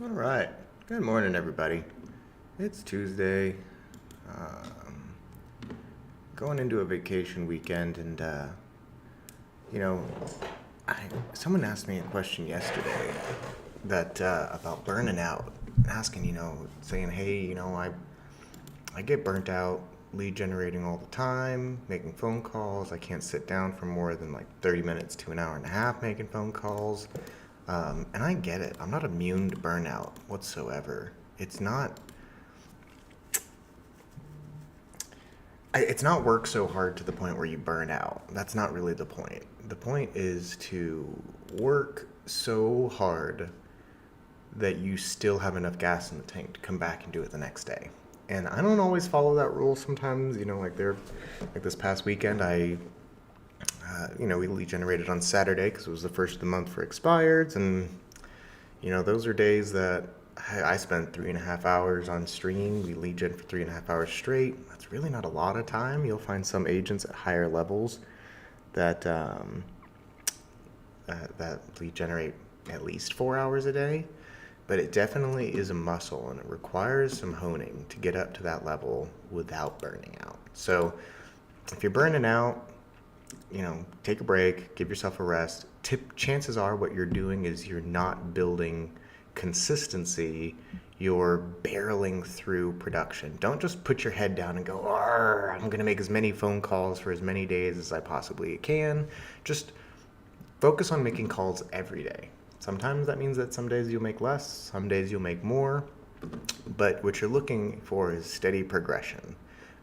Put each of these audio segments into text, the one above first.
All right. Good morning, everybody. It's Tuesday. Um, Going into a vacation weekend, and you know, I someone asked me a question yesterday that about burning out, asking, saying, hey, I get burnt out lead generating all the time, making phone calls. I can't sit down for more than like 30 minutes to an hour and a half making phone calls. And I get it. I'm not immune to burnout whatsoever. It's not work so hard to the point where you burn out. That's not really the point. The point is to work so hard that you still have enough gas in the tank to come back and do it the next day. And I don't always follow that rule sometimes, like this past weekend, we lead generated on Saturday because it was the first of the month for expireds. And, those are days that I spent 3.5 hours on stream. We lead gen for 3.5 hours straight. That's really not a lot of time. You'll find some agents at higher levels that, that lead generate at least 4 hours a day. But it definitely is a muscle, and it requires some honing to get up to that level without burning out. So if you're burning out, take a break, give yourself a rest. Chances are what you're doing is you're not building consistency, you're barreling through production. Don't just put your head down and go, I'm going to make as many phone calls for as many days as I possibly can. Just focus on making calls every day. Sometimes that means that some days you'll make less, some days you'll make more, but what you're looking for is steady progression.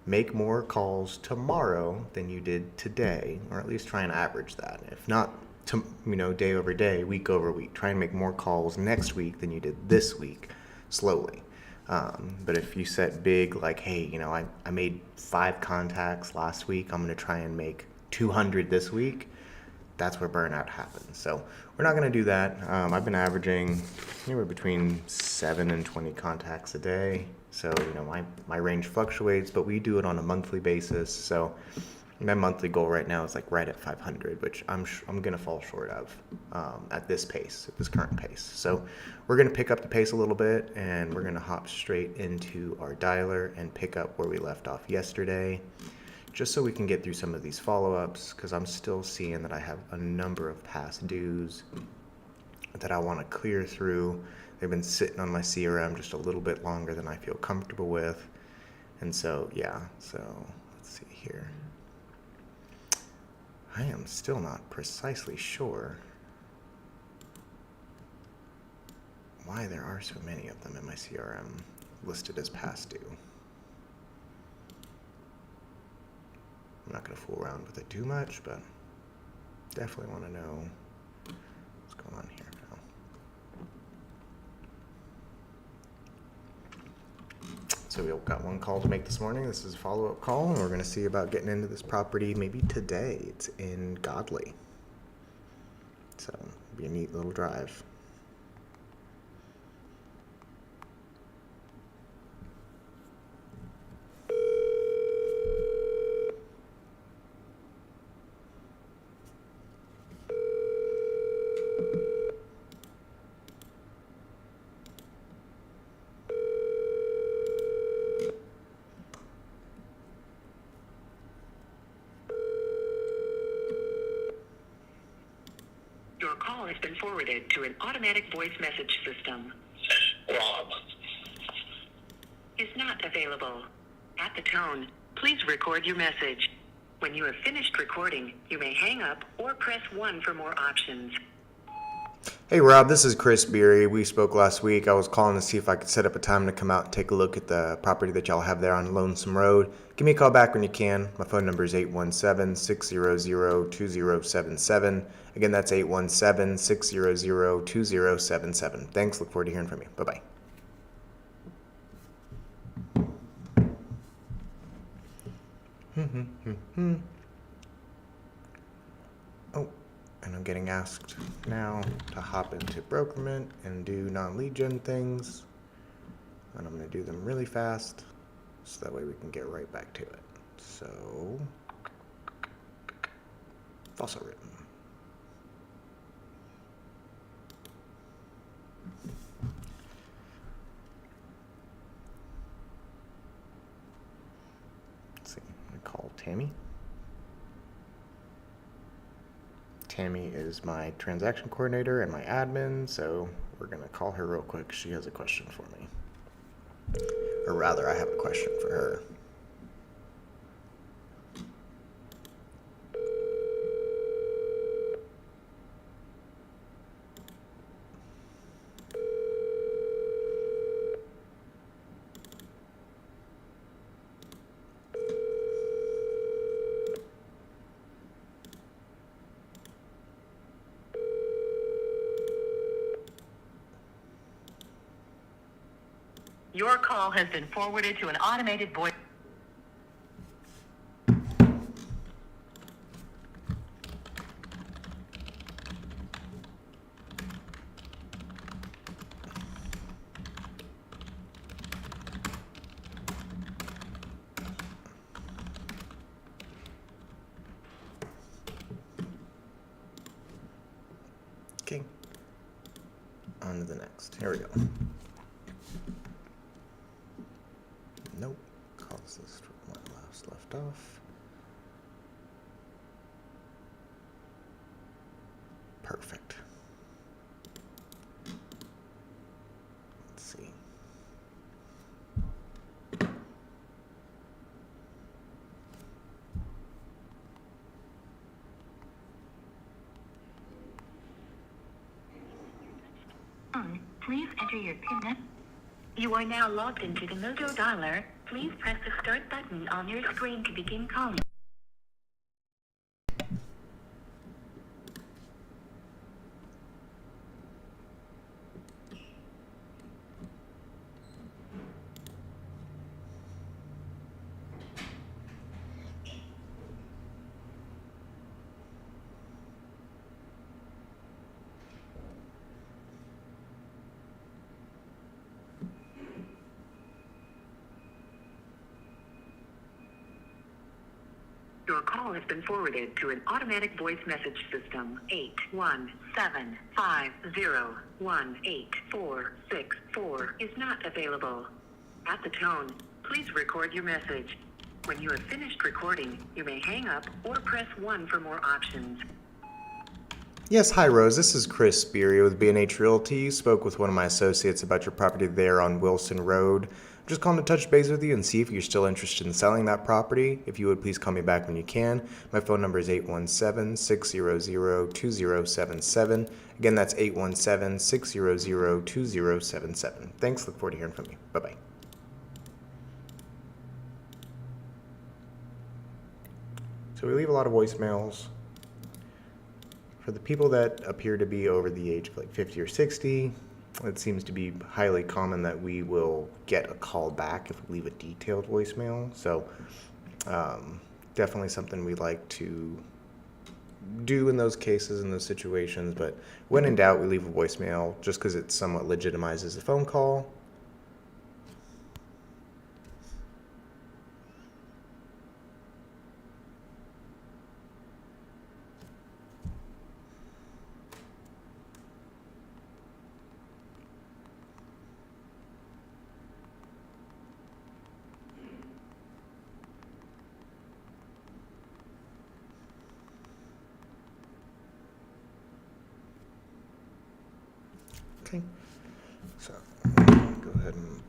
Make more calls tomorrow than you did today, or at least try and average that. If not, day over day, week over week, try and make more calls next week than you did this week, slowly. But if you set big, like, hey, I made 5 contacts last week, I'm going to try and make 200 this week, that's where burnout happens. So we're not going to do that. I've been averaging anywhere between 7 and 20 contacts a day. So, my range fluctuates, but we do it on a monthly basis. So my monthly goal right now is like right at 500, which I'm going to fall short of at this pace, at this current pace. So we're going to pick up the pace a little bit, and we're going to hop straight into our dialer and pick up where we left off yesterday, just so we can get through some of these follow-ups, because I'm still seeing that I have a number of past dues that I want to clear through. They've been sitting on my CRM just a little bit longer than I feel comfortable with. And so, let's see here. I am still not precisely sure why there are so many of them in my CRM listed as past due. I'm not going to fool around with it too much, but definitely want to know what's going on here now. So we've got one call to make this morning. This is a follow-up call, and we're going to see about getting into this property maybe today. It's in Godley. So it'll be a neat little drive. Your call has been forwarded to an automatic voice message system. Rob. Is not available. At the tone, please record your message. When you have finished recording, you may hang up or press 1 for more options. Hey Rob, this is Chris Beery. We spoke last week. I was calling to see if I could set up a time to come out and take a look at the property that y'all have there on Lonesome Road. Give me a call back when you can. My phone number is 817-600-2077. Again, that's 817-600-2077. Thanks. Look forward to hearing from you. Bye-bye. Oh, and I'm getting asked now to hop into Brokerment and do non-lead gen things. And I'm going to do them really fast so that way we can get right back to it. So, fossil written. call Tammy. Tammy is my transaction coordinator and my admin, so we're going to call her real quick. She has a question for me. Or rather, I have a question for her. Your call has been forwarded to an automated voice. Okay. On to the next. Here we go. Nope. Calls this from when I last left off. Perfect. Let's see. Please enter your PIN. You are now logged into the Mojo Dialer. Please press the start button on your screen to begin calling. Your call has been forwarded to an automatic voice message system. 817501846 is not available. At the tone, please record your message. When you have finished recording, you may hang up or press 1 for more options. Yes, hi Rose. This is Chris Beery with B&H Realty. Spoke with one of my associates about your property there on Wilson Road. Just calling to touch base with you and see if you're still interested in selling that property. If you would, please call me back when you can. My phone number is 817-600-2077. Again, that's 817-600-2077. Thanks. Look forward to hearing from you. Bye-bye. So we leave a lot of voicemails. For the people that appear to be over the age of like 50 or 60, it seems to be highly common that we will get a call back if we leave a detailed voicemail. So definitely something we like to do in those cases, in those situations. But when in doubt, we leave a voicemail just because it somewhat legitimizes the phone call. Okay, so go ahead and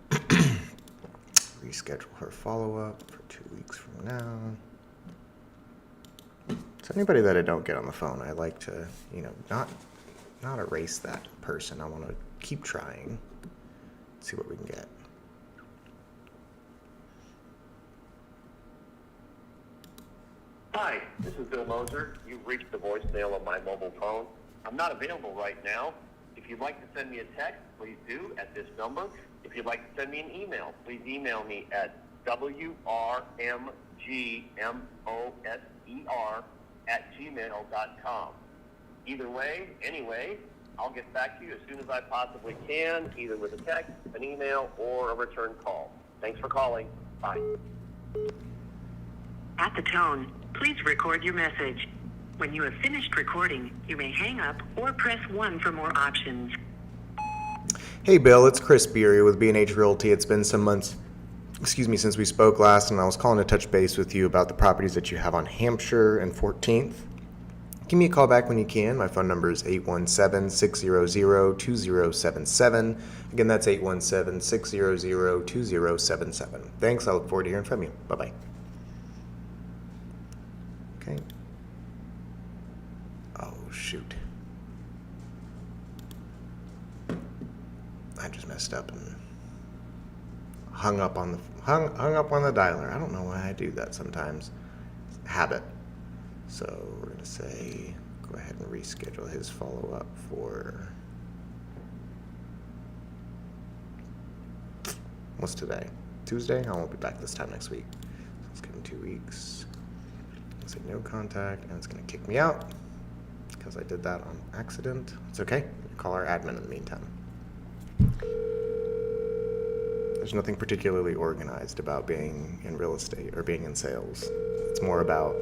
reschedule her follow-up for 2 weeks from now. So anybody that I don't get on the phone, I like to, not erase that person. I want to keep trying, see what we can get. Hi, this is Bill Moser. You've reached the voicemail of my mobile phone. I'm not available right now. If you'd like to send me a text, please do at this number. If you'd like to send me an email, please email me at wrmgmoser@gmail.com. Either way, anyway, I'll get back to you as soon as I possibly can, either with a text, an email, or a return call. Thanks for calling. Bye. At the tone, please record your message. When you have finished recording, you may hang up or press 1 for more options. Hey Bill, it's Chris Beery with B&H Realty. It's been some months since we spoke last, and I was calling to touch base with you about the properties that you have on Hampshire and 14th. Give me a call back when you can. My phone number is 817-600-2077. Again, that's 817-600-2077. Thanks. I look forward to hearing from you. Bye-bye. Okay. Oh, shoot. I just messed up and hung up on the dialer. I don't know why I do that sometimes. Habit. So we're gonna say, go ahead and reschedule his follow-up for, what's today? Tuesday? I won't be back this time next week. So let's give him 2 weeks. Let's say no contact, and it's gonna kick me out because I did that on accident. It's okay. Call our admin in the meantime. There's nothing particularly organized about being in real estate or being in sales. It's more about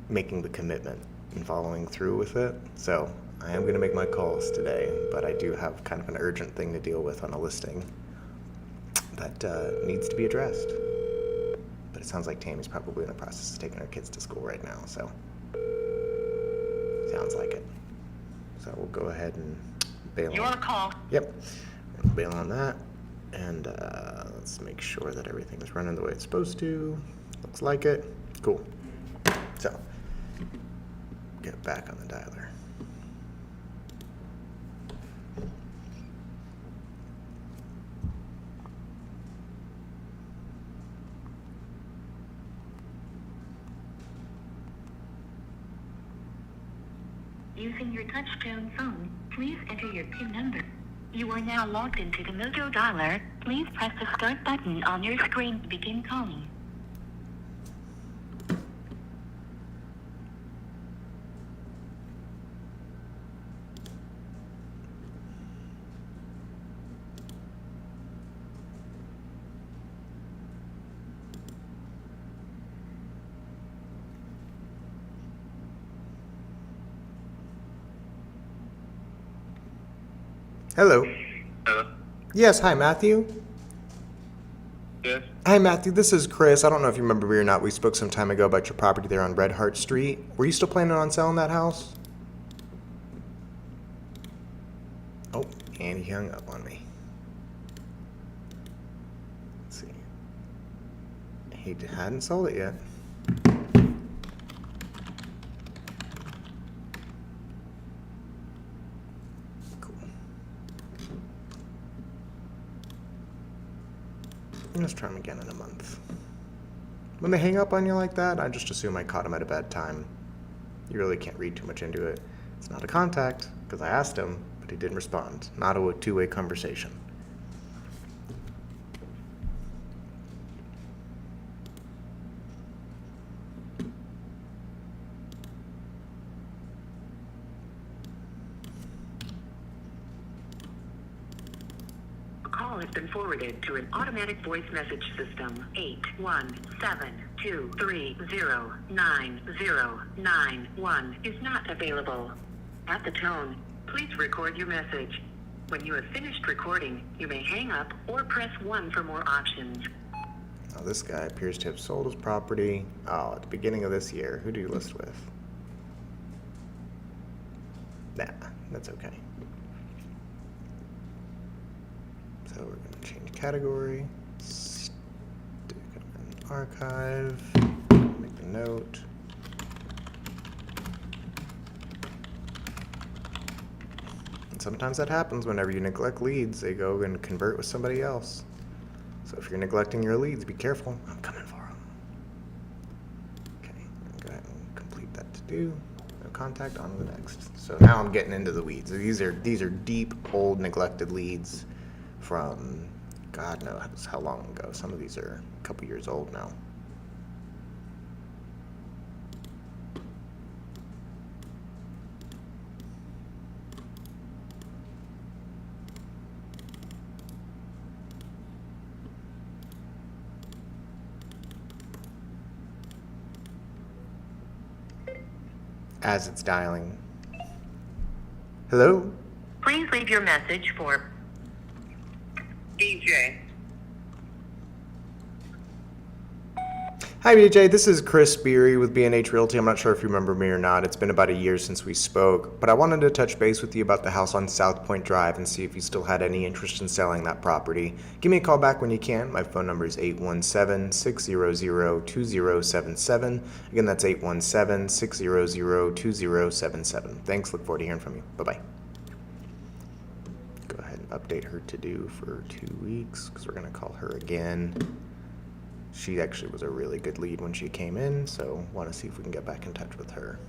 making the commitment and following through with it. So I am going to make my calls today, but I do have kind of an urgent thing to deal with on a listing that needs to be addressed. But it sounds like Tammy's probably in the process of taking her kids to school right now, so sounds like it. So we'll go ahead and bail Your on. call. Yep, we'll bail on that, and let's make sure that everything is running the way it's supposed to. Looks like it. Cool. So get back on the dialer. Using your touchtone phone, please enter your PIN number. You are now logged into the Mojo dialer. Please press the start button on your screen to begin calling. Hello. Hello? Yes, hi, Matthew. Yes? Hi, Matthew. This is Chris. I don't know if you remember me or not. We spoke some time ago about your property there on Red Heart Street. Were you still planning on selling that house? Oh, and he hung up on me. Let's see. He hadn't sold it yet. Cool. Let's try him again in a month. When they hang up on you like that, I just assume I caught him at a bad time. You really can't read too much into it. It's not a contact, because I asked him, but he didn't respond. Not a two-way conversation. A call has been forwarded to an automatic voice message system. 817-230-9091 is not available. At the tone, please record your message. When you have finished recording, you may hang up or press 1 for more options. Now this guy appears to have sold his property, at the beginning of this year. Who do you list with? Nah, that's okay. So we're going to change category, stick it in archive, make a note. And sometimes that happens whenever you neglect leads, they go and convert with somebody else. So if you're neglecting your leads, be careful. I'm coming for them. Okay, go ahead and complete that to do. No contact, on to the next. So now I'm getting into the weeds. These are deep, old, neglected leads from God knows how long ago. Some of these are a couple years old now. As it's dialing. Hello? Please leave your message for DJ. Hi, BJ. This is Chris Beery with B&H Realty. I'm not sure if you remember me or not. It's been about a year since we spoke, but I wanted to touch base with you about the house on South Point Drive and see if you still had any interest in selling that property. Give me a call back when you can. My phone number is 817-600-2077. Again, that's 817-600-2077. Thanks. Look forward to hearing from you. Bye-bye. Go ahead and update her to-do for 2 weeks because we're going to call her again. She actually was a really good lead when she came in, so want to see if we can get back in touch with her.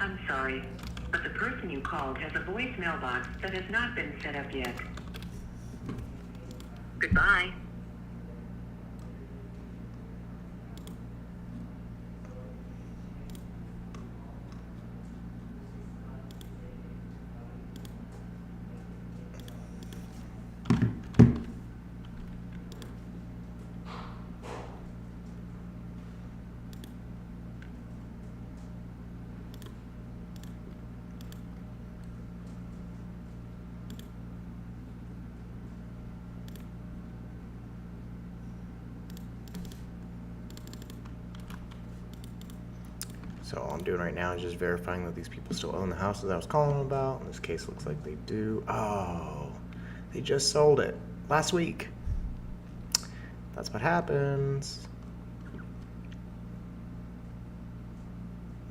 I'm sorry, but the person you called has a voice mailbox that has not been set up yet. Goodbye. So all I'm doing right now is just verifying that these people still own the houses I was calling them about. In this case, looks like they do. Oh, they just sold it last week. That's what happens.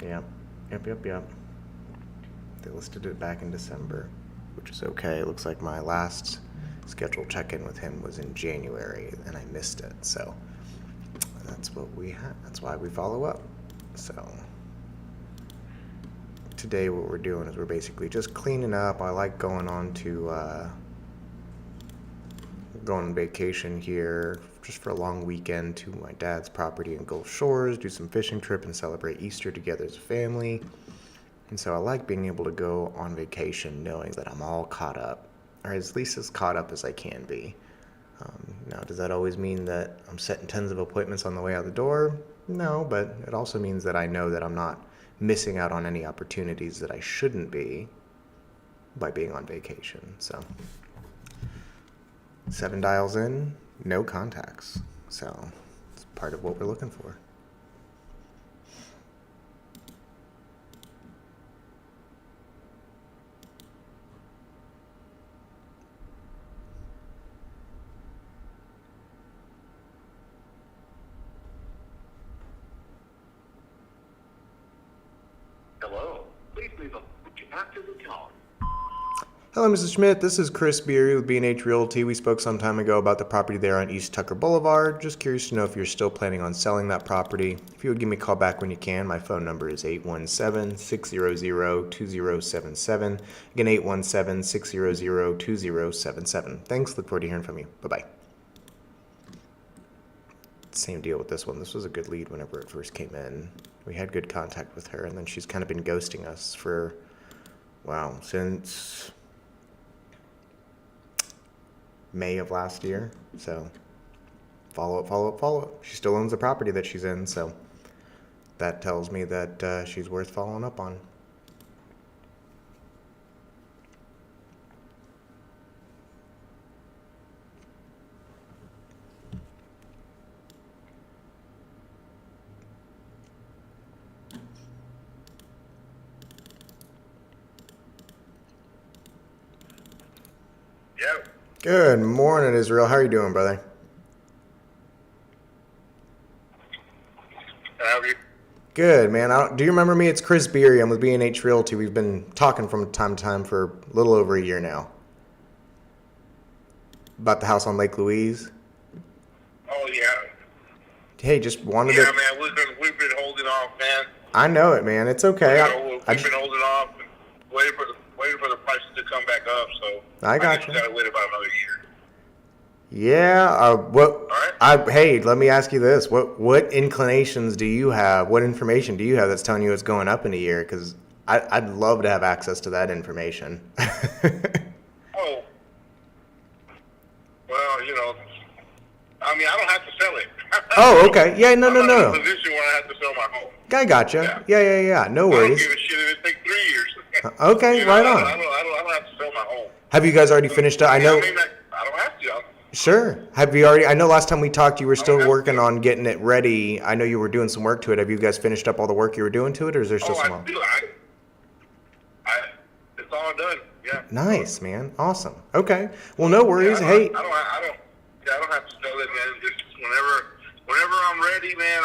Yep. They listed it back in December, which is okay. It looks like my last scheduled check-in with him was in January, and I missed it. So that's what we have. That's why we follow up. So today what we're doing is we're basically just cleaning up. I like going on vacation here just for a long weekend to my dad's property in Gulf Shores, do some fishing trip and celebrate Easter together as a family. And so I like being able to go on vacation knowing that I'm all caught up, or at least as caught up as I can be. Now, does that always mean that I'm setting tons of appointments on the way out the door? No, but it also means that I know that I'm not missing out on any opportunities that I shouldn't be by being on vacation. So 7 dials in, no contacts. So it's part of what we're looking for. Hello. Please leave a message after the tone. Hello, Mrs. Schmidt. This is Chris Beery with B&H Realty. We spoke some time ago about the property there on East Tucker Boulevard. Just curious to know if you're still planning on selling that property. If you would give me a call back when you can, my phone number is 817-600-2077. Again, 817-600-2077. Thanks. Look forward to hearing from you. Bye-bye. Same deal with this one. This was a good lead whenever it first came in. We had good contact with her, and then she's kind of been ghosting us for, since May of last year. So follow up. She still owns the property that she's in, so that tells me that she's worth following up on. Yeah. Good morning, Israel. How are you doing, brother? Have you? Good, man. Do you remember me? It's Chris Beery. I'm with B&H Realty. We've been talking from time to time for a little over a year now. About the house on Lake Louise. Oh yeah. Hey, just wanted Yeah, to... man. We've been holding off, man. I know it, man. It's okay. We've been holding off, waiting for the prices to come back up. So I got guess you. we gotta wait about another year. Yeah. right. Hey, let me ask you this. What inclinations do you have? What information do you have that's telling you it's going up in a year? Because I'd love to have access to that information. Oh. Well, I mean, I don't have to sell it. Oh, okay. Yeah, no. I'm not in a position where I have to sell my home. I gotcha. Yeah. No I don't worries. give a shit if it takes 3 years. Okay, right on. I don't have to sell my home. Have you guys already finished up? I know. I don't have to. Sure. Have you already? I know last time we talked, you were still have working to. on getting it ready. I know you were doing some work to it. Have you guys finished up all the work you were doing to it, or is there still some I more? do. It's all done. Yeah. Nice, man. Awesome. Okay. Well, no worries. Hey. I don't have to sell it, man. Just whenever I'm ready, man.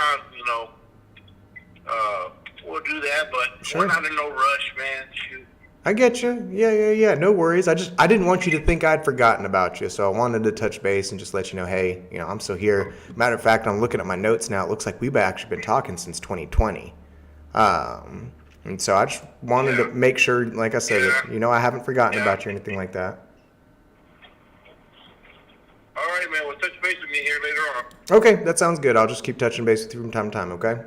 We'll do that. But Sure. we're not in no rush, man. Shoot. I get you. Yeah. No worries. I didn't want you to think I'd forgotten about you, so I wanted to touch base and just let you know, hey, I'm still here. Matter of fact, I'm looking at my notes now. It looks like we've actually been talking since 2020. And so I just wanted to make sure, like I said, that, I haven't forgotten about you or anything like that. All right, man. Well, touch base with me here later on. Okay, that sounds good. I'll just keep touching base with you from time to time, okay?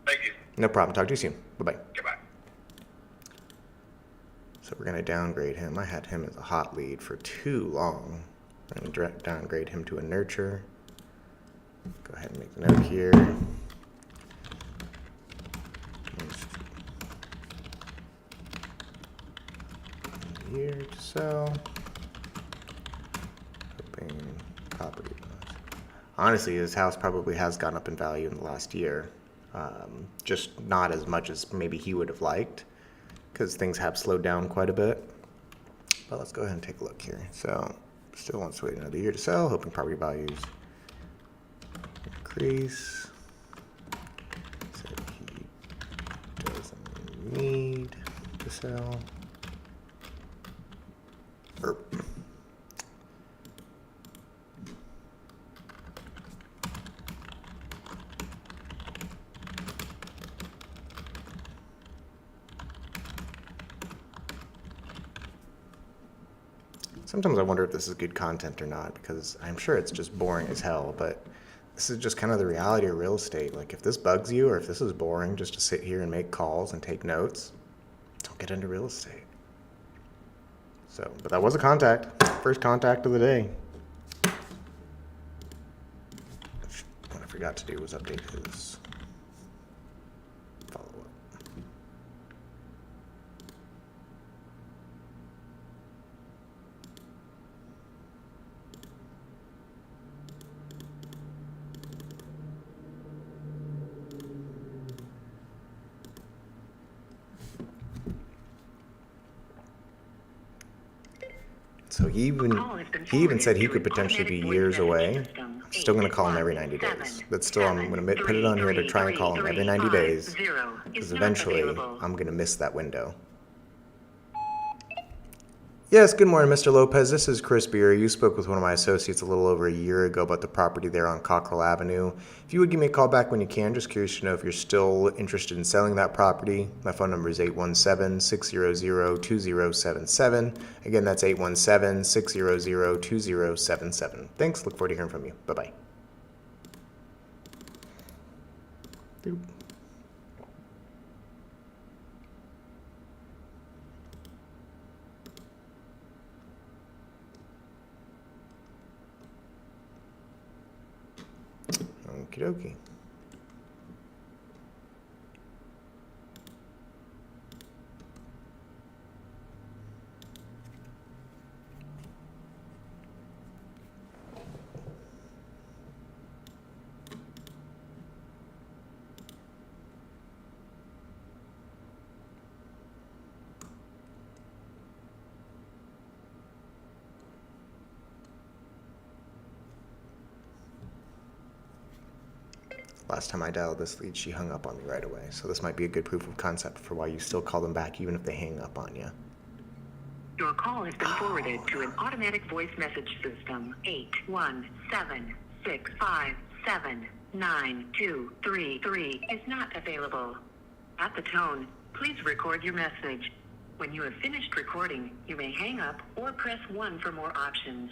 Thank you. No problem. Talk to you soon. Bye-bye. Goodbye. So we're going to downgrade him. I had him as a hot lead for too long. I'm going to downgrade him to a nurture. Go ahead and make the note here. Here to sell. Hoping property. Honestly, his house probably has gone up in value in the last year. Just not as much as maybe he would have liked, because things have slowed down quite a bit. But let's go ahead and take a look here. So, still wants to wait another year to sell, hoping property values increase. So he doesn't need to sell. Sometimes I wonder if this is good content or not, because I'm sure it's just boring as hell, but this is just kind of the reality of real estate. Like, if this bugs you or if this is boring just to sit here and make calls and take notes, don't get into real estate. So, but that was a contact. First contact of the day. What I forgot to do was update his follow-up. So he even said he could potentially be years away. I'm still going to call him every 90 days. But still, I'm going to put it on here to try and call him every 90 days, because eventually I'm going to miss that window. Yes, good morning, Mr. Lopez. This is Chris Beery. You spoke with one of my associates a little over a year ago about the property there on Cockrell Avenue. If you would give me a call back when you can, just curious to know if you're still interested in selling that property. My phone number is 817-600-2077. Again, that's 817-600-2077. Thanks. Look forward to hearing from you. Bye-bye. Doop. Okie dokie. Last time I dialed this lead, she hung up on me right away. So this might be a good proof of concept for why you still call them back even if they hang up on you. Your call has been forwarded to an automatic voice message system. 817-657-9233 is not available. At the tone, please record your message. When you have finished recording, you may hang up or press 1 for more options.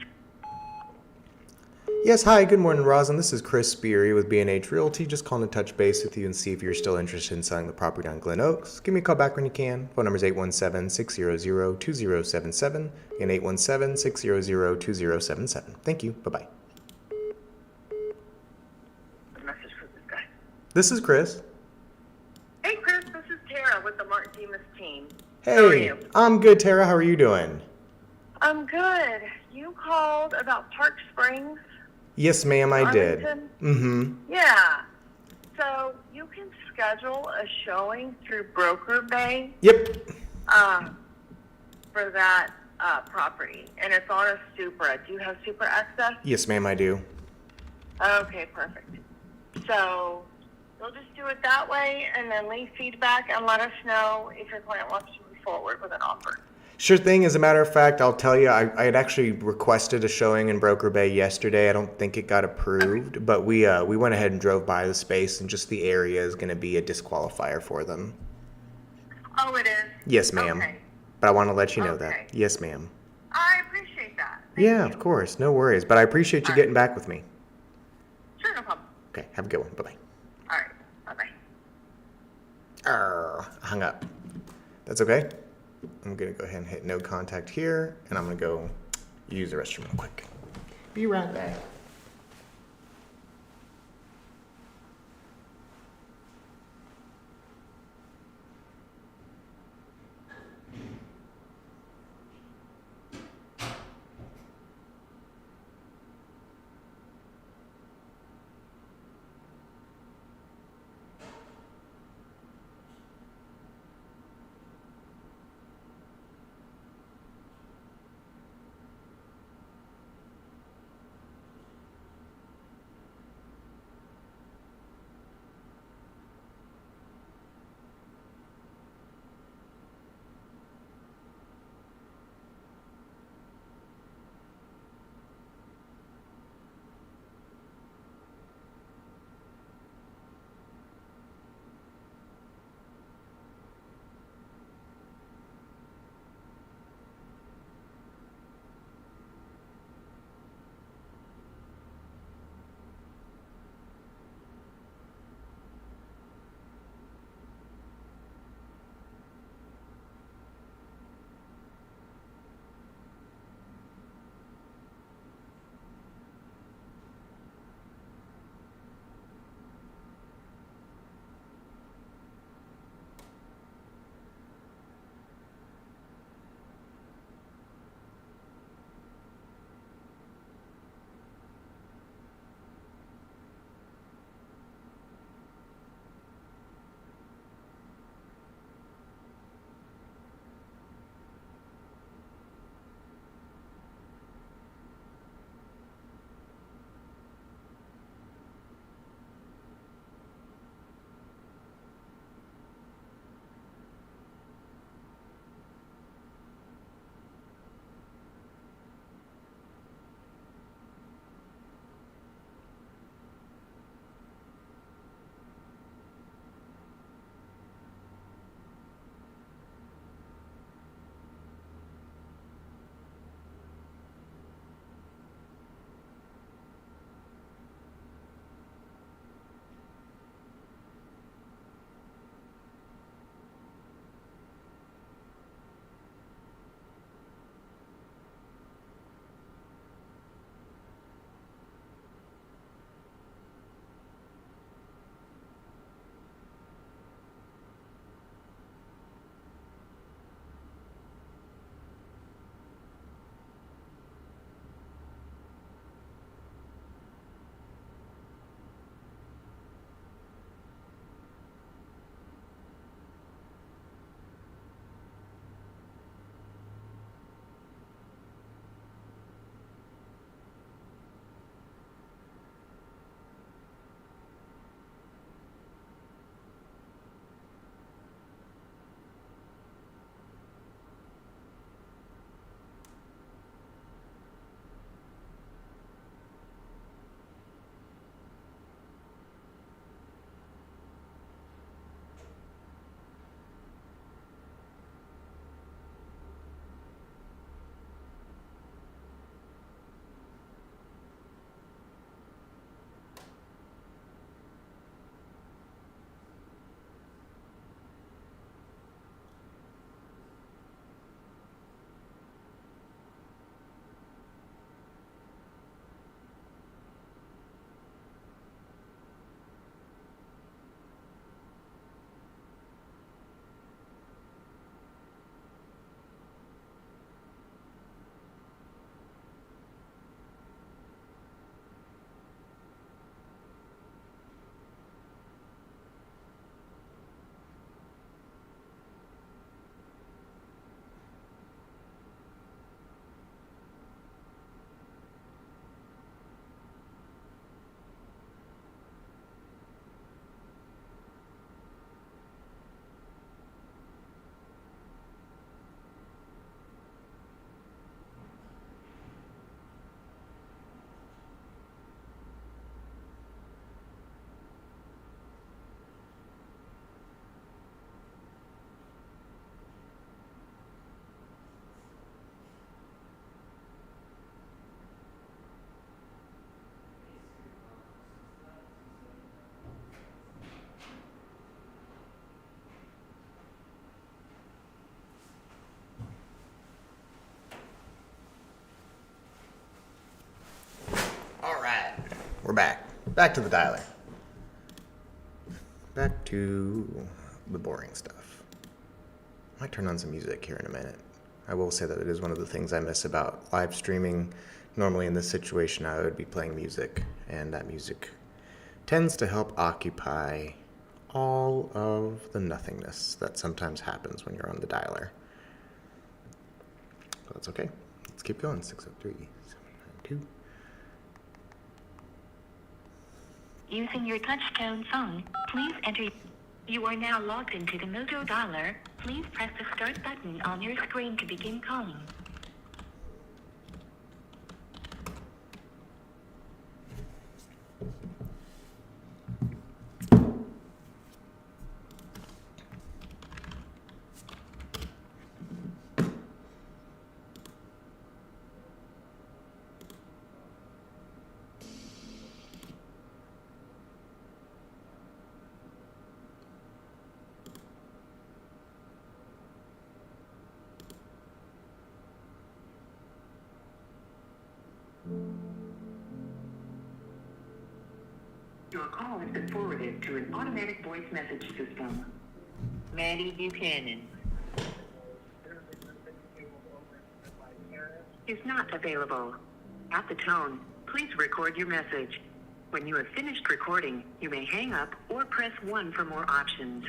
Yes, hi, good morning, Rosin. This is Chris Speary with B&H Realty. Just calling to touch base with you and see if you're still interested in selling the property on Glen Oaks. Give me a call back when you can. Phone number is 817-600-2077 and 817-600-2077. Thank you. Bye-bye. Message for this guy. This is Chris. Hey, Chris, this is Tara with the Mark Demas team. How are Hey, you? I'm good, Tara. How are you doing? I'm good. You called about Park Springs, Yes, ma'am, I did. Arlington? Mm-hmm. Yeah. So you can schedule a showing through Broker Bay Yep. for that property, and it's on a Supra. Do you have Supra access? Yes, ma'am, I do. Okay, perfect. So you'll just do it that way, and then leave feedback and let us know if your client wants to move forward with an offer. Sure thing. As a matter of fact, I'll tell you, I had actually requested a showing in Broker Bay yesterday. I don't think it got approved, but we went ahead and drove by the space, and just the area is going to be a disqualifier for them. Oh, it is? Yes, ma'am. Okay. But I want to let you know that. Okay. Yes, ma'am. I appreciate that. Thank Yeah, you. of course. No worries. But I appreciate you All right. getting back with me. Sure, no problem. Okay, have a good one. Bye-bye. All right. Bye-bye. Hung up. That's okay. I'm going to go ahead and hit no contact here, and I'm going to go use the restroom real quick. Be right back. we're back. Back to the dialer. Back to the boring stuff. I might turn on some music here in a minute. I will say that it is one of the things I miss about live streaming. Normally in this situation I would be playing music, and that music tends to help occupy all of the nothingness that sometimes happens when you're on the dialer. But that's okay. Let's keep going. 603-792. Using your touch-tone phone, please enter. You are now logged into the Moto Dialer. Please press the start button on your screen to begin calling. Your call has been forwarded to an automatic voice message system. Maddie Buchanan is not available. At the tone, please record your message. When you have finished recording, you may hang up or press 1 for more options.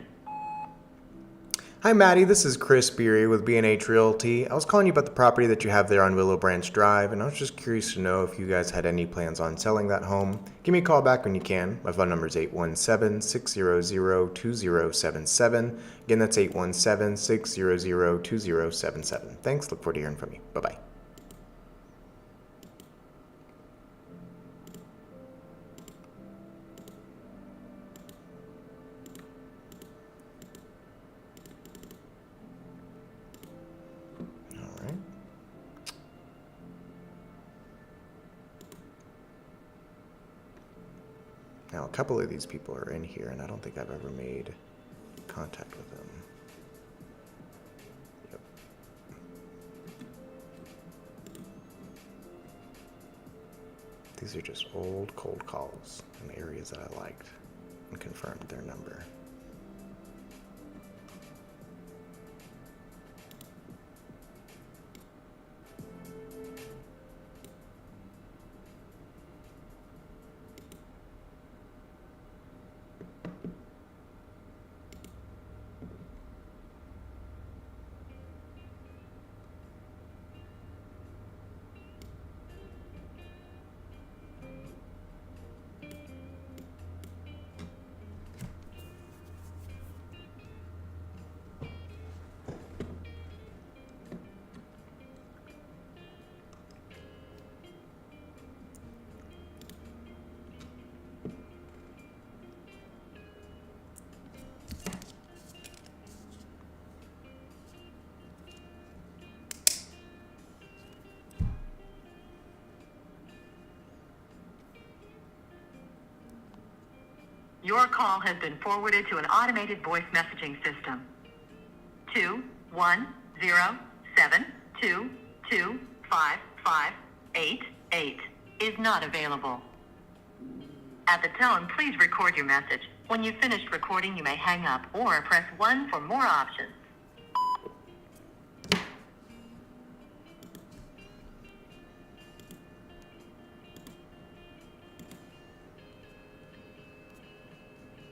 Hi Maddie, this is Chris Beery with B&H Realty. I was calling you about the property that you have there on Willow Branch Drive, and I was just curious to know if you guys had any plans on selling that home. Give me a call back when you can. My phone number is 817-600-2077. Again, that's 817-600-2077. Thanks, look forward to hearing from you. Bye-bye. Now, a couple of these people are in here, and I don't think I've ever made contact with them. Yep. These are just old cold calls in areas that I liked and confirmed their number. Your call has been forwarded to an automated voice messaging system. 21072255588 is not available. At the tone, please record your message. When you've finished recording, you may hang up or press 1 for more options.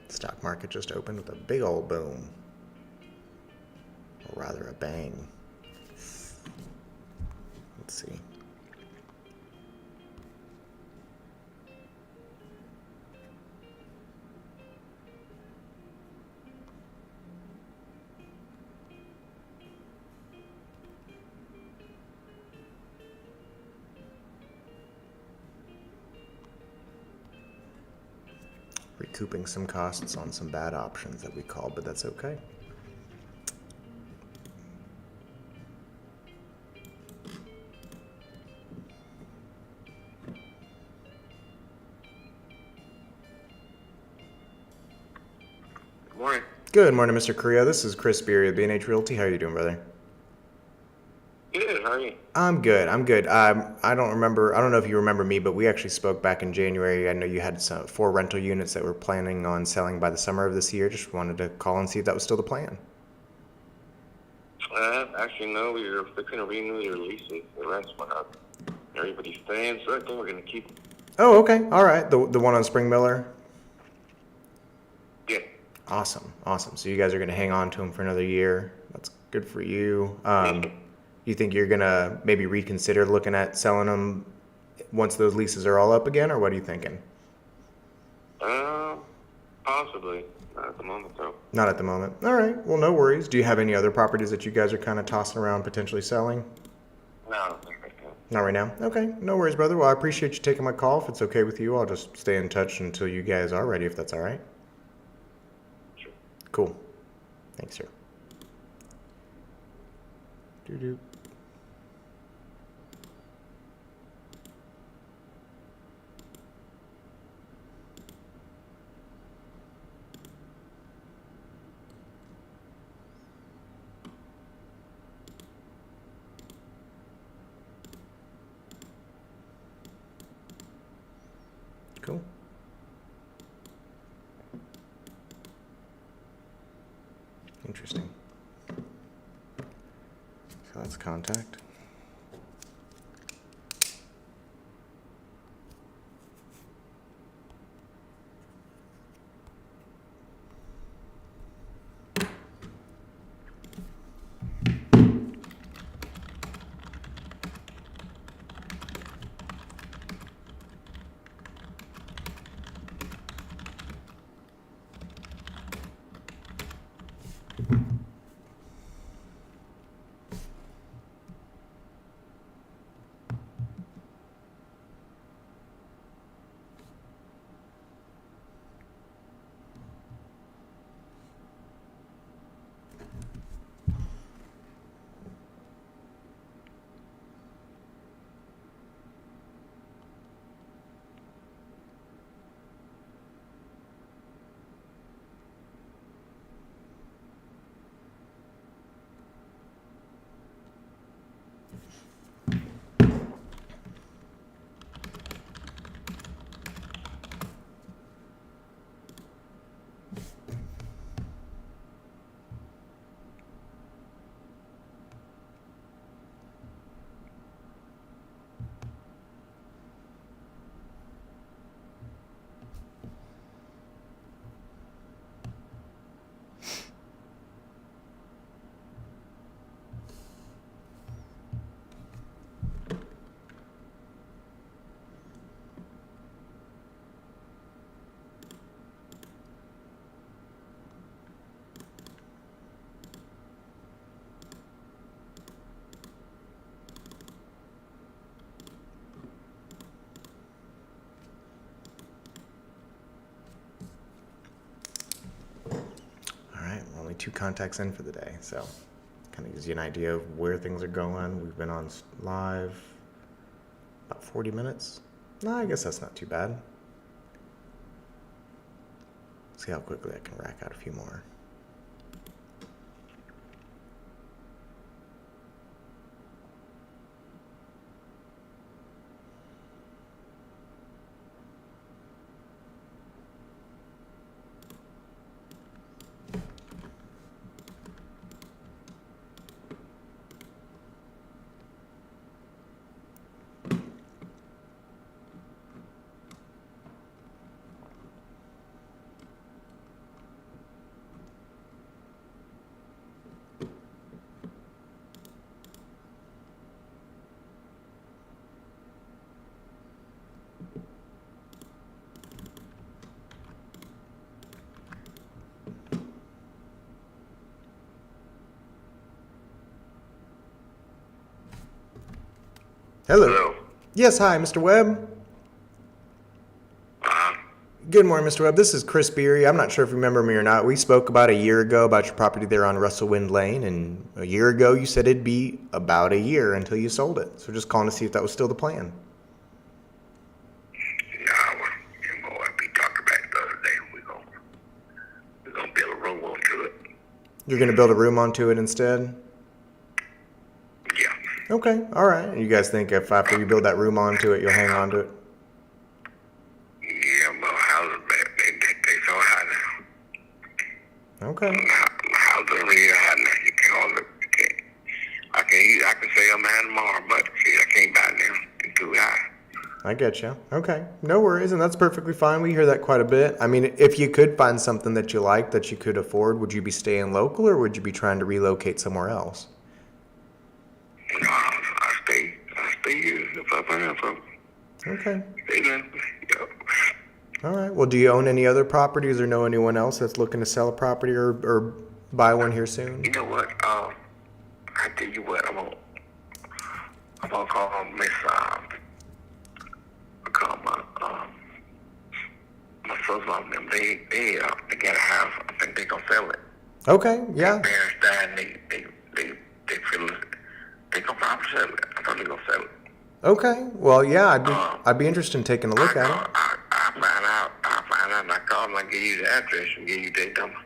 Stock market just opened with a big old boom. Or rather a bang. Let's see. Recouping some costs on some bad options that we called, but that's okay. Good morning. Good morning, Mr. Carrillo. This is Chris Beery of B&H Realty. How are you doing, brother? Good, how are you? I'm good. I'm good. I don't remember. I don't know if you remember me, but we actually spoke back in January. I know you had 4 rental units that were planning on selling by the summer of this year. Just wanted to call and see if that was still the plan. Actually, no, we were fixing to renew your leases. The rest went up. Everybody's staying, so I think we're going to keep. Oh, okay. All right. The one on Spring Miller. Yeah. Awesome. Awesome. So you guys are going to hang on to them for another year. That's good for you. You think you're going to maybe reconsider looking at selling them once those leases are all up again, or what are you thinking? Possibly. Not at the moment, though. Not at the moment. All right. Well, no worries. Do you have any other properties that you guys are kind of tossing around potentially selling? No, I don't think I can. Not right now. Okay. No worries, brother. Well, I appreciate you taking my call. If it's okay with you, I'll just stay in touch until you guys are ready, if that's all right. Sure. Cool. Thanks, sir. Doo-doo. Cool. Interesting. So that's contact. Only 2 contacts in for the day, so kind of gives you an idea of where things are going. We've been on live about 40 minutes. No, I guess that's not too bad. See how quickly I can rack out a few more. Hello. Hello. Yes, hi, Mr. Webb. Good morning, Mr. Webb. This is Chris Beery. I'm not sure if you remember me or not. We spoke about a year ago about your property there on Russell Wind Lane, and a year ago you said it'd be about a year until you sold it. So just calling to see if that was still the plan. Nah, we talked about it the other day. We're gonna build a room onto it. You're going to build a room onto it instead? Yeah. Okay, all right. And you guys think if after you build that room onto it, you'll hang on to it? Yeah, my house is bad. They so high now. Okay. My house is really high now. You can't look. You can't. I can say I'm high tomorrow, but see, I can't buy now. It's too high. I get you. Okay, no worries, and that's perfectly fine. We hear that quite a bit. I mean, if you could find something that you like that you could afford, would you be staying local or would you be trying to relocate somewhere else? No, I stay here if I find something. Okay. Stay there. Yep. All right. Well, do you own any other properties or know anyone else that's looking to sell a property or buy one here soon? You know what? I tell you what. I'm gonna call Miss. Call my sister-in-law. Them. They got a house. I think they gonna sell it. Okay. Yeah. Parents died. And they feel it. They gonna probably sell it. I thought they gonna sell it. Okay. Well, yeah. I'd be interested in taking a look at it. I find out. And I call them. I give you the address and give you their number.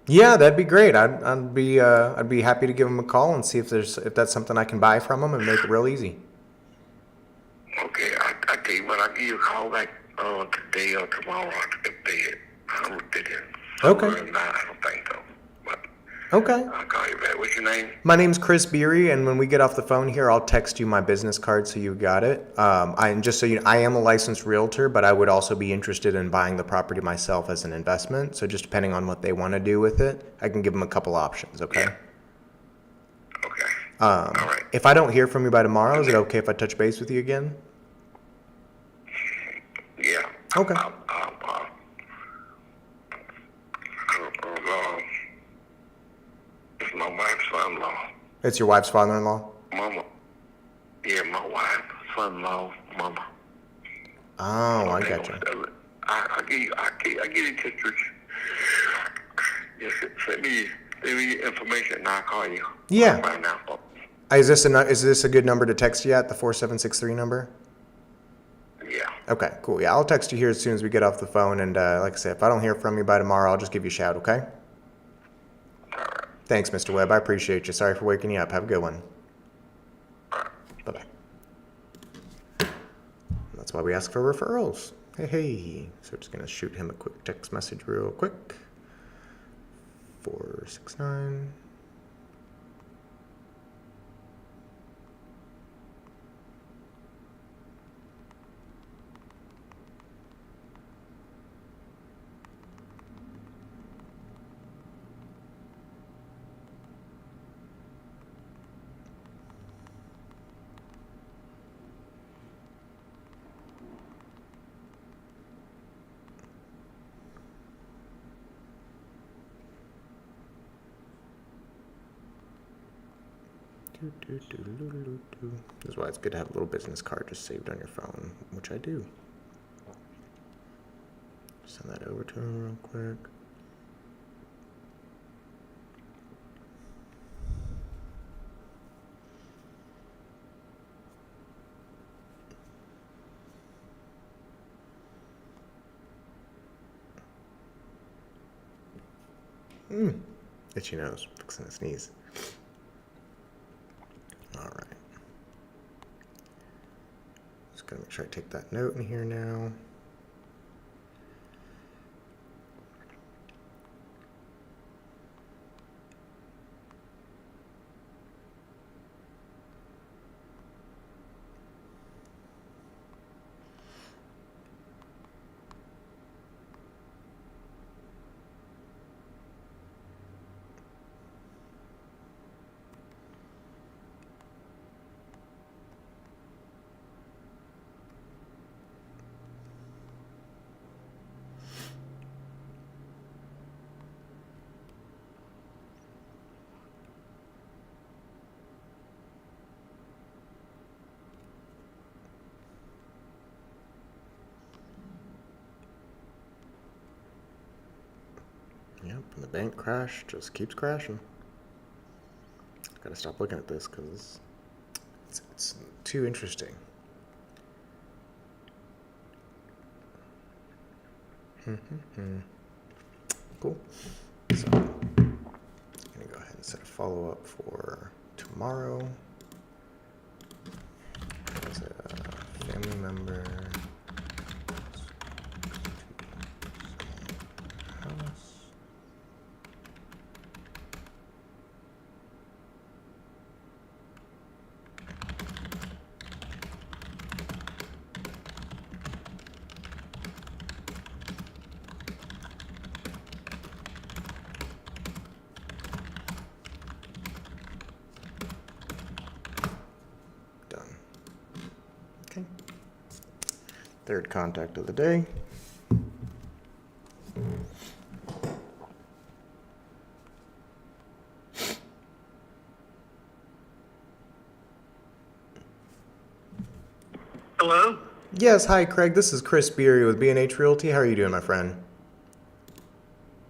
Yeah, that'd be great. I'd be happy to give them a call and see if that's something I can buy from them and make it real easy. Okay, I tell you what, I'll give you a call back today or tomorrow if I looked at it. Okay. I don't think so. But Okay. I'll call you back. What's your name? My name's Chris Beery, and when we get off the phone here, I'll text you my business card so you got it. And just so you know, I am a licensed realtor, but I would also be interested in buying the property myself as an investment. So just depending on what they want to do with it, I can give them a couple options, okay? Yeah. Okay. All right. If I don't hear from you by tomorrow, is it okay if I touch base with you again? Yeah. Okay. It's my wife's son-in-law. It's your wife's father-in-law? Mama. Yeah, my wife, son-in-law, mama. Oh, I They got gonna you. sell it. I give you pictures. Just send me your information and I'll call you. Yeah. I'll find out. Is this a good number to text you at, the 4763 number? Yeah. Okay, cool. Yeah, I'll text you here as soon as we get off the phone. And like I said, if I don't hear from you by tomorrow, I'll just give you a shout, okay? All right. Thanks, Mr. Webb. I appreciate you. Sorry for waking you up. Have a good one. Bye-bye. That's why we ask for referrals. Hey. So just going to shoot him a quick text message real quick. 469. This is why it's good to have a little business card just saved on your phone, which I do. Send that over to him real quick. Itchy nose, fixing to sneeze. All right. Just gotta make sure I take that note in here now. Yep, and the bank crash just keeps crashing. Gotta stop looking at this because it's too interesting. Cool. So, I'm gonna go ahead and set a follow-up for tomorrow. family member. House. Done. Okay. Third contact of the day. Hello? Yes, hi Craig. This is Chris Beery with B&H Realty. How are you doing, my friend?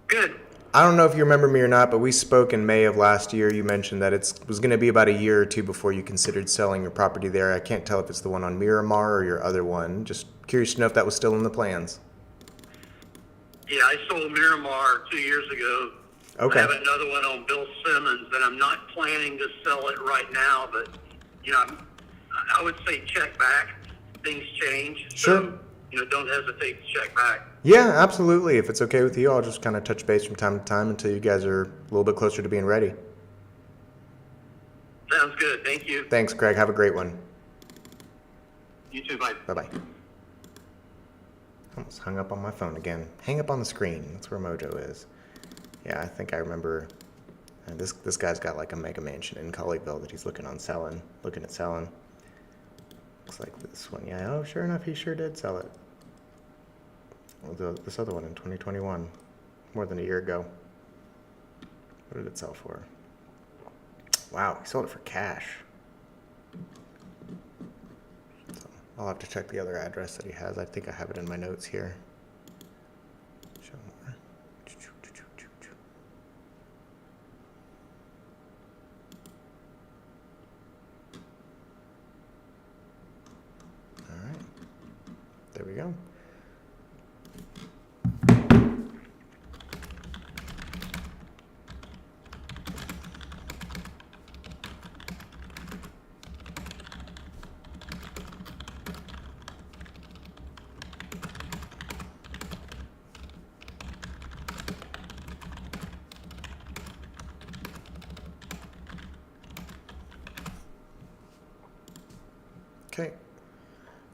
Good. I don't know if you remember me or not, but we spoke in May of last year. You mentioned that it was going to be about a year or two before you considered selling your property there. I can't tell if it's the one on Miramar or your other one. Just curious to know if that was still in the plans. Yeah, I sold Miramar 2 years ago. Okay. I have another one on Bill Simmons, and I'm not planning to sell it right now, but, I would say check back. Things change. Sure. So, don't hesitate to check back. Yeah, absolutely. If it's okay with you, I'll just kind of touch base from time to time until you guys are a little bit closer to being ready. Sounds good. Thank you. Thanks, Craig. Have a great one. You too. Bye. Bye-bye. Almost hung up on my phone again. Hang up on the screen. That's where Mojo is. Yeah, I think I remember. This guy's got like a mega mansion in Colleyville that he's looking at selling. Looks like this one. Yeah, oh, sure enough, he sure did sell it. Well, this other one in 2021, more than a year ago. What did it sell for? Wow, he sold it for cash. So I'll have to check the other address that he has. I think I have it in my notes here. Show more. All right, there we go. Okay,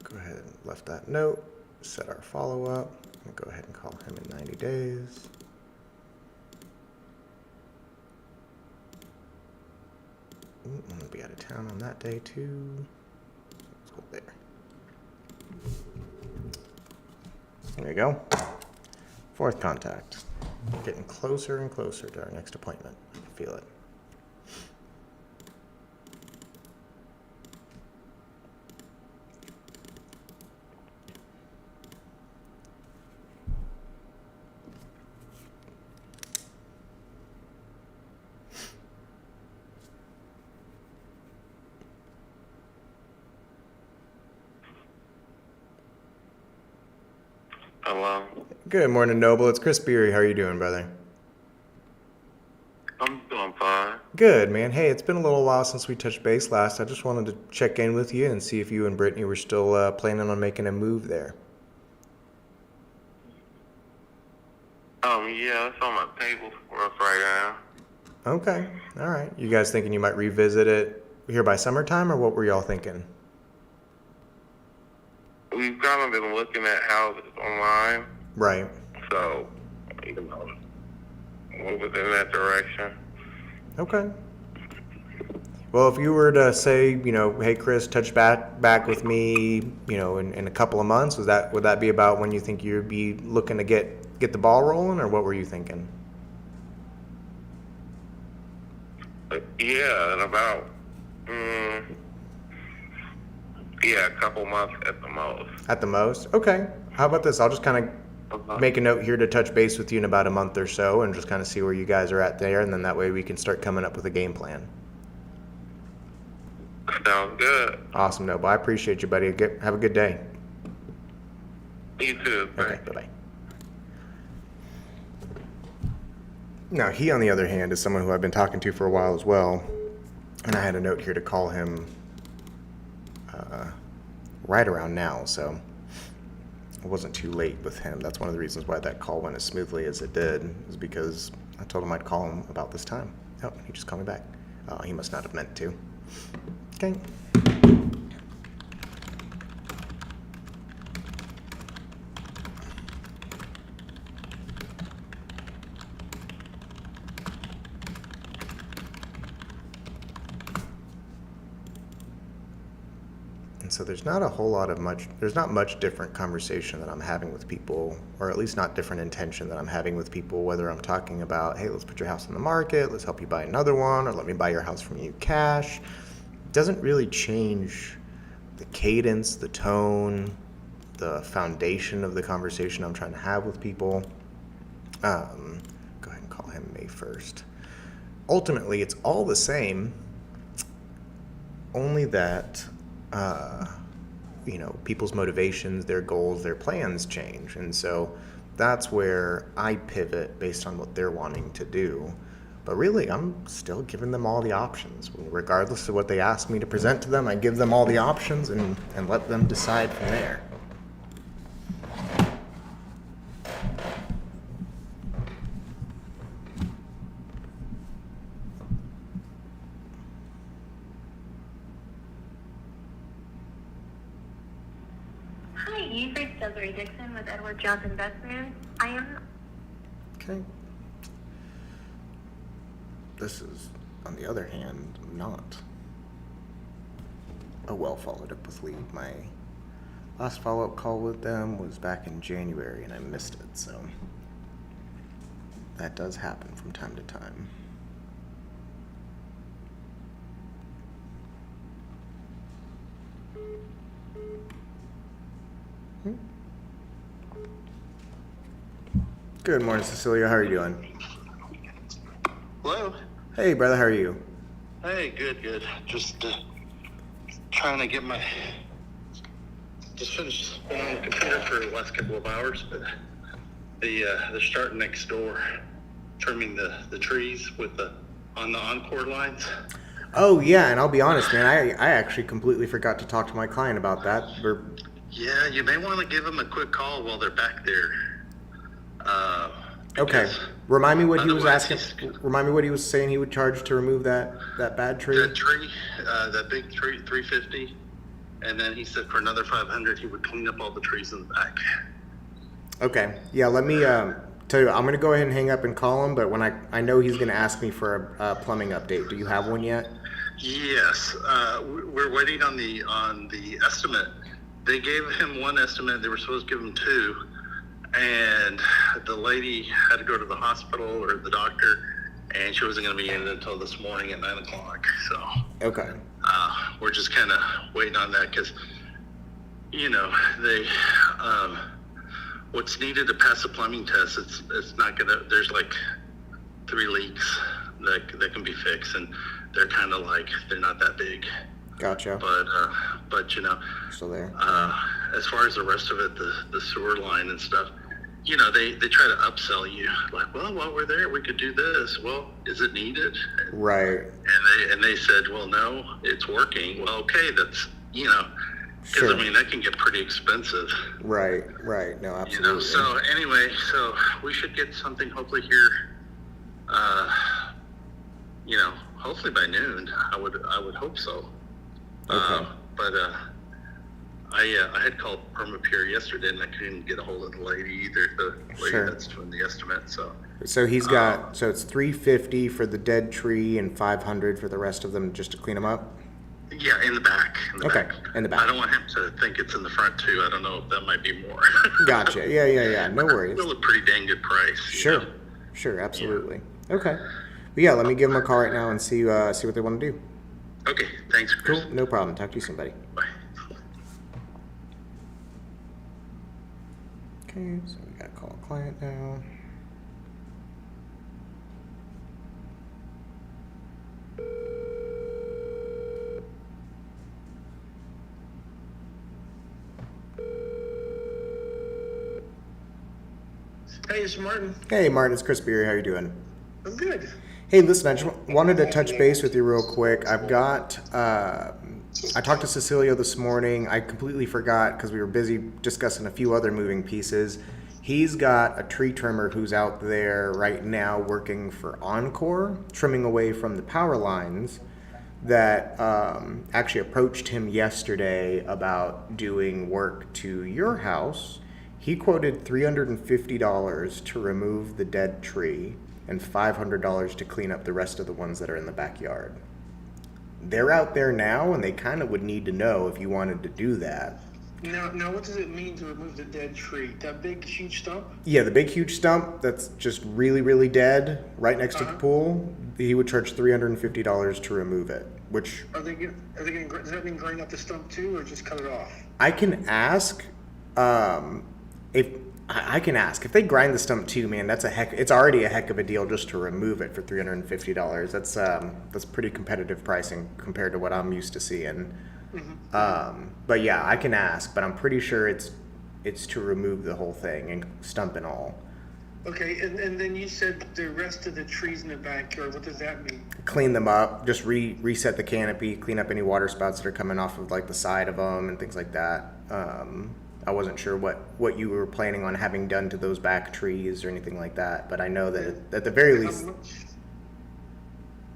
go ahead and left that note, set our follow-up. I'm gonna go ahead and call him in 90 days. Ooh, I'm gonna be out of town on that day too. Let's go there. There you go. Fourth contact. Getting closer and closer to our next appointment. I can feel it. Hello. Good morning, Noble. It's Chris Beery. How are you doing, brother? I'm doing fine. Good, man. Hey, it's been a little while since we touched base last. I just wanted to check in with you and see if you and Brittany were still planning on making a move there. Yeah, it's on my table for us right now. Okay. All right. You guys thinking you might revisit it here by summertime, or what were y'all thinking? We've kind of been looking at houses online, Right. so, moving in that direction. Okay. Well, if you were to say, hey, Chris, touch back with me, in a couple of months, would that be about when you think you'd be looking to get the ball rolling, or what were you thinking? Yeah, in about, a couple months at the most. At the most? Okay. How about this? I'll just kind of make a note here to touch base with you in about a month or so and just kind of see where you guys are at there, and then that way we can start coming up with a game plan. Sounds good. Awesome, Noble. I appreciate you, buddy. Have a good day. You too. Okay, Thanks. bye-bye. Now, he, on the other hand, is someone who I've been talking to for a while as well, and I had a note here to call him right around now, so it wasn't too late with him. That's one of the reasons why that call went as smoothly as it did, is because I told him I'd call him about this time. Oh, he just called me back. Oh, he must not have meant to. Okay. And so there's not a whole lot of there's not much different conversation that I'm having with people, or at least not different intention that I'm having with people, whether I'm talking about, hey, let's put your house on the market, let's help you buy another one, or let me buy your house from you cash. It doesn't really change the cadence, the tone, the foundation of the conversation I'm trying to have with people. Go ahead and call him May 1st. Ultimately, it's all the same, only that people's motivations, their goals, their plans change. And so that's where I pivot based on what they're wanting to do. But really, I'm still giving them all the options. Regardless of what they ask me to present to them, I give them all the options and let them decide from there. Hi, you've reached Desiree Dixon with Edward Jones Investments. I am. Okay. This is, on the other hand, not a well followed up with lead. My last follow up call with them was back in January and I missed it, so that does happen from time to time. Good morning, Cecilia. How are you doing? Hello. Hey, brother. How are you? Hey, good. Just trying to get just finished. Been on the computer for the last couple of hours, but they're starting next door, trimming the trees on the Encore lines. Oh yeah, and I'll be honest, man. I actually completely forgot to talk to my client about that. Yeah, you may want to give them a quick call while they're back there. Okay. Remind me what he was otherwise asking. Remind me what he was saying he would charge to remove that bad tree. That tree, that big tree, $350, and then he said for another $500 he would clean up all the trees in the back. Okay. Yeah. Let me tell you. I'm gonna go ahead and hang up and call him. But when I know he's gonna ask me for a plumbing update. Do you have one yet? Yes, we're waiting on the estimate. They gave him one estimate. They were supposed to give him two. And the lady had to go to the hospital or the doctor, and she wasn't going to be in until this morning at 9 o'clock. So Okay. we're just kind of waiting on that because, they what's needed to pass the plumbing test. It's not gonna. There's like 3 leaks that can be fixed, and they're kind of like they're not that big. Gotcha. But Still there. as far as the rest of it, the sewer line and stuff, they try to upsell you like, well, while we're there, we could do this. Well, is it needed? Right. And they said, well, no, it's working. Well, okay, that's because Sure. I mean that can get pretty expensive. Right. No, absolutely. So anyway, so we should get something hopefully here. Hopefully by noon. I would hope so. Okay. But I had called Permapure yesterday and I couldn't get a hold of the lady either. The lady Sure. that's doing the estimate. So he's got so it's $350 for the dead tree and $500 for the rest of them just to clean them up. Yeah, in the back. Okay, in the back. I don't want him to think it's in the front too. I don't know if that might be more. Gotcha. Yeah. No worries. Still a pretty dang good price. Sure. Absolutely. Okay. But yeah, let me give them a call right now and see what they want to do. Okay. Thanks, Chris. Cool. No problem. Talk to you soon, buddy. Bye. Okay, so we gotta call a client now. Hey, it's Martin. Hey, Martin, it's Chris Beery. How you doing? I'm good. Hey, listen, I just wanted to touch base with you real quick. I've got I talked to Cecilio this morning. I completely forgot because we were busy discussing a few other moving pieces. He's got a tree trimmer who's out there right now working for Encore, trimming away from the power lines that actually approached him yesterday about doing work to your house. He quoted $350 to remove the dead tree and $500 to clean up the rest of the ones that are in the backyard. They're out there now, and they kind of would need to know if you wanted to do that. Now, what does it mean to remove the dead tree? That big, huge stump? Yeah, the big, huge stump that's just really, really dead right next to the pool, he would charge $350 to remove it, which Are they going to, does that mean grind up the stump too, or just cut it off? I can ask. If I can ask if they grind the stump too, man, it's already a heck of a deal just to remove it for $350. That's pretty competitive pricing compared to what I'm used to seeing. But yeah, I can ask, but I'm pretty sure it's to remove the whole thing and stump and all. Okay, and then you said the rest of the trees in the backyard. What does that mean? Clean them up, just reset the canopy, clean up any water spouts that are coming off of like the side of them and things like that. I wasn't sure what you were planning on having done to those back trees or anything like that, but I know that at the very least,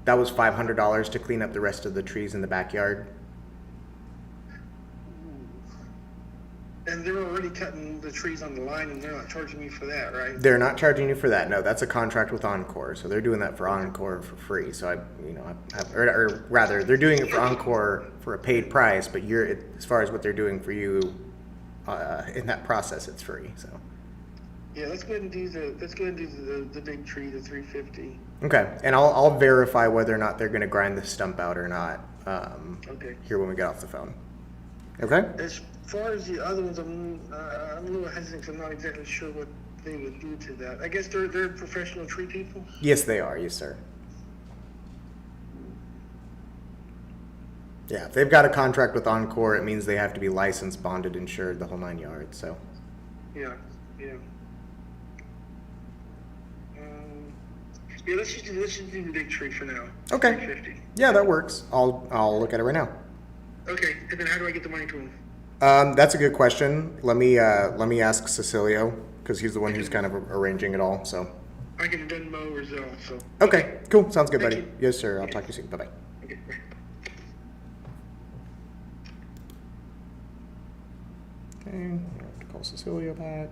that was $500 to clean up the rest of the trees in the backyard. And they're already cutting the trees on the line, and they're not charging me for that, right? They're not charging you for that. No, that's a contract with Encore, so they're doing that for Encore for free. So or rather, they're doing it for Encore for a paid price, but as far as what they're doing for you in that process, it's free. So. Yeah, let's go ahead and do the big tree, the 350. Okay, and I'll verify whether or not they're going to grind the stump out or not. Okay. Here when we get off the phone. Okay. As far as the other ones, I'm a little hesitant 'cause I'm not exactly sure what they would do to that. I guess they're professional tree people. Yes, they are. Yes, sir. Yeah, if they've got a contract with Encore, it means they have to be licensed, bonded, insured, the whole 9 yards. So. Yeah. Yeah, let's just do the big tree for now. Okay. 350. Yeah, that works. I'll look at it right now. Okay, and then how do I get the money to him? That's a good question. Let me ask Cecilio because he's the one who's kind of arranging it all. So. I can Venmo or Zelle. So. Okay. Cool. Sounds good, Thank buddy. you. Yes, sir. I'll talk to you soon. Bye bye. Okay. Bye. Okay. I have to call Cecilio back.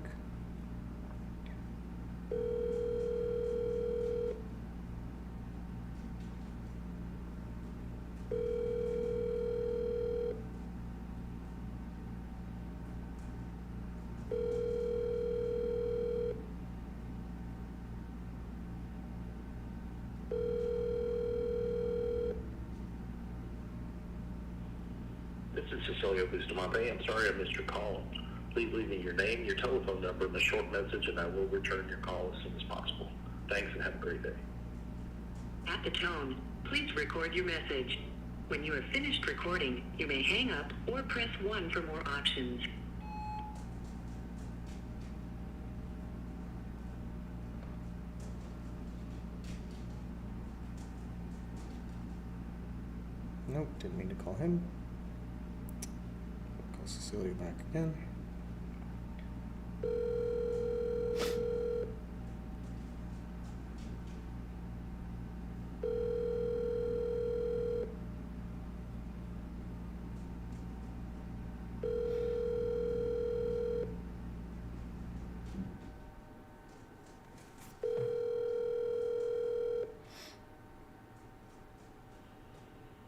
This is Cecilio Bustamante. I'm sorry I missed your call. Please leave me your name, your telephone number, and a short message, and I will return your call as soon as possible. Thanks, and have a great day. At the tone, please record your message. When you have finished recording, you may hang up or press 1 for more options. Nope, didn't mean to call him. Call Cecilio back again.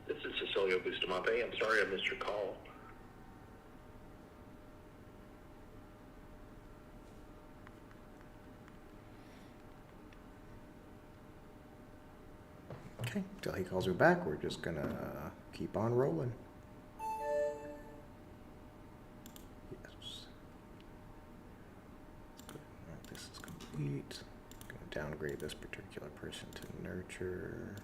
This is Cecilio Bustamante. I'm sorry I missed your call. Okay, till he calls me back, we're just gonna keep on rolling. Yes. Alright, this is complete. I'm gonna downgrade this particular person to nurture.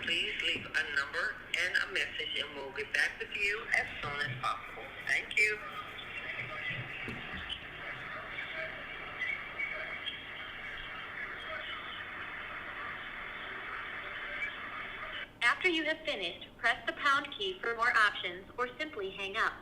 please leave a number and a message, and we'll get back with you as soon as possible. Thank you. After you have finished, press the pound key for more options or simply hang up.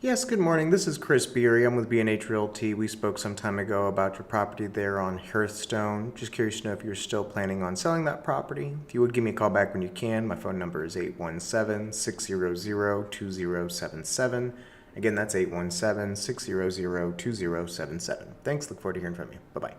Yes, good morning. This is Chris Beery. I'm with B&H Realty. We spoke some time ago about your property there on Hearthstone. Just curious to know if you're still planning on selling that property. If you would, give me a call back when you can. My phone number is 817-600-2077. Again, that's 817-600-2077. Thanks. Look forward to hearing from you. Bye-bye.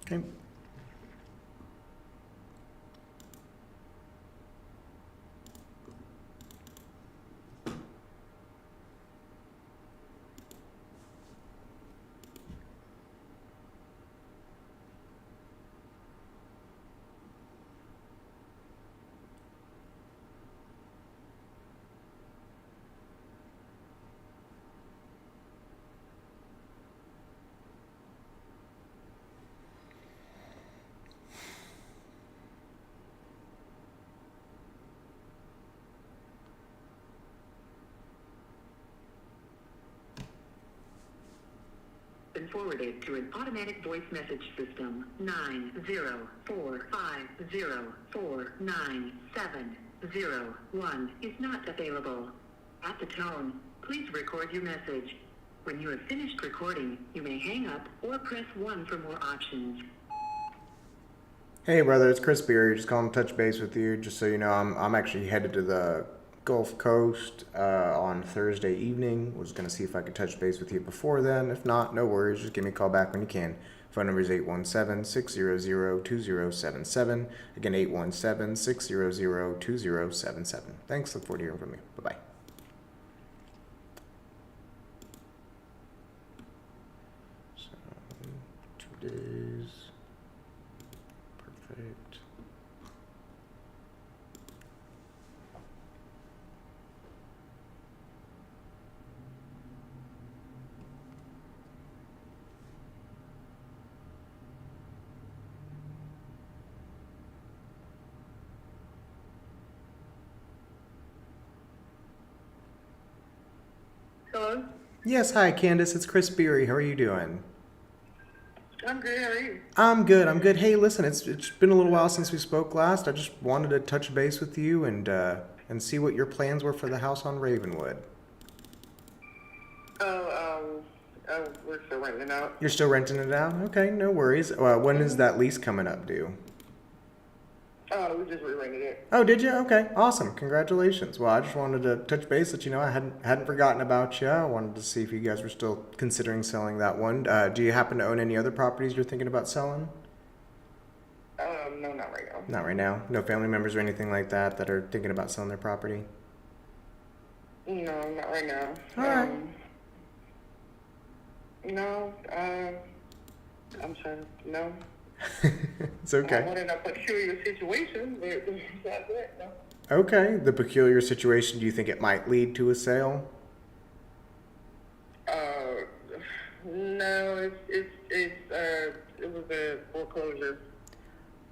Okay. Been forwarded to an automatic voice message system. 90450497001 is not available. At the tone, please record your message. When you have finished recording, you may hang up or press 1 for more options. Hey brother, it's Chris Beery. Just calling to touch base with you. Just so you know, I'm actually headed to the Gulf Coast on Thursday evening. Was going to see if I could touch base with you before then. If not, no worries. Just give me a call back when you can. Phone number is 817-600-2077. Again, 817-600-2077. Thanks. Look forward to hearing from you. Bye-bye. So, 2 days. Perfect. Hello? Yes, hi Candace, it's Chris Beery. How are you doing? I'm good, how are you? I'm good. I'm good. Hey, listen, it's been a little while since we spoke last. I just wanted to touch base with you and see what your plans were for the house on Ravenwood. We're still renting it out. You're still renting it out? Okay, no worries. When is that lease coming up due? We just re-rented it. Oh, did you? Okay, awesome. Congratulations. Well, I just wanted to touch base, let you know I hadn't forgotten about you. I wanted to see if you guys were still considering selling that one. Do you happen to own any other properties you're thinking about selling? No, not right now. Not right now. No family members or anything like that that are thinking about selling their property? No, not right now. All right. No, I'm sorry, no. It's okay. I'm in a peculiar situation, but that's it, no. Okay. The peculiar situation, do you think it might lead to a sale? No, it was a foreclosure.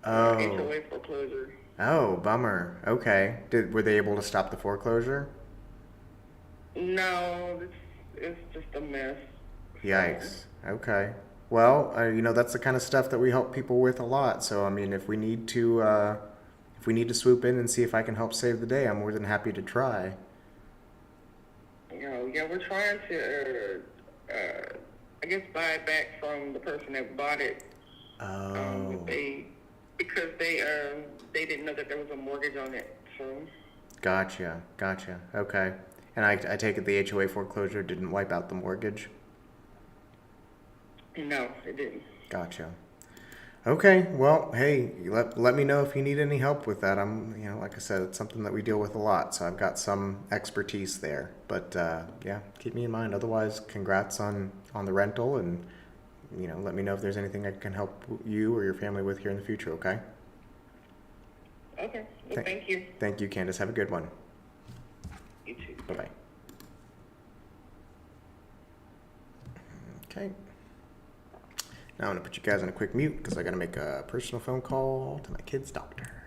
Oh. HOA foreclosure. Oh, bummer. Okay. Were they able to stop the foreclosure? No, it's just a mess. Yikes. Okay. Well, that's the kind of stuff that we help people with a lot. So, I mean, if we need to swoop in and see if I can help save the day, I'm more than happy to try. Yeah, we're trying to, I guess, buy it back from the person that bought it. Oh, Because they didn't know that there was a mortgage on it. So gotcha. Okay. And I take it the HOA foreclosure didn't wipe out the mortgage? no, it didn't. Gotcha. Okay, well, hey, let me know if you need any help with that. Like I said, it's something that we deal with a lot, so I've got some expertise there. But yeah, keep me in mind. Otherwise, congrats on the rental, and let me know if there's anything I can help you or your family with here in the future. Okay? Okay. Well, thank you. Thank you, Candace. Have a good one. You too. Bye bye. Okay. Now I'm gonna put you guys on a quick mute because I gotta make a personal phone call to my kid's doctor.